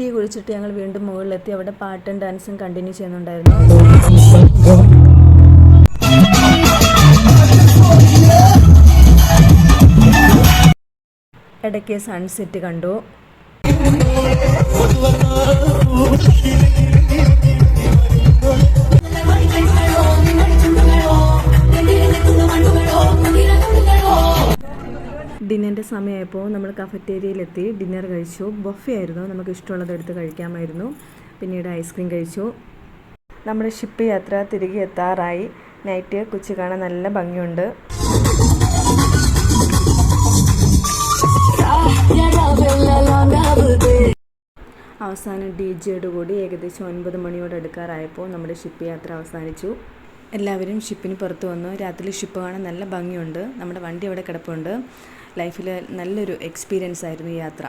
Tea കുടിച്ചിട്ട് ഞങ്ങൾ വീണ്ടും മുകളിലെത്തി. അവിടെ പാട്ടും ഡാൻസും കണ്ടിന്യൂ ചെയ്യുന്നുണ്ടായിരുന്നു. ഇടയ്ക്ക് സൺസെറ്റ് കണ്ടു. ഡിന്നറിൻ്റെ സമയമായപ്പോൾ നമ്മൾ കഫറ്റേരിയയിലെത്തി ഡിന്നർ കഴിച്ചു. ബൊഫെ ആയിരുന്നു, നമുക്ക് ഇഷ്ടമുള്ളത് എടുത്ത് കഴിക്കാമായിരുന്നു. പിന്നീട് ഐസ്ക്രീം കഴിച്ചു. നമ്മുടെ ഷിപ്പ് യാത്ര തിരികെ എത്താറായി. നൈറ്റ് കൊച്ചി കാണാൻ നല്ല ഭംഗിയുണ്ട്. അവസാനം DJ കൂടി ഏകദേശം 9 മണിയോട് അടുക്കാറായപ്പോൾ നമ്മുടെ ഷിപ്പ് യാത്ര അവസാനിച്ചു. എല്ലാവരും ഷിപ്പിന് പുറത്ത് വന്നു. രാത്രി ഷിപ്പ് കാണാൻ നല്ല ഭംഗിയുണ്ട്. നമ്മുടെ വണ്ടി അവിടെ കിടപ്പുണ്ട്. ലൈഫിൽ നല്ലൊരു എക്സ്പീരിയൻസ് ആയിരുന്നു ഈ യാത്ര.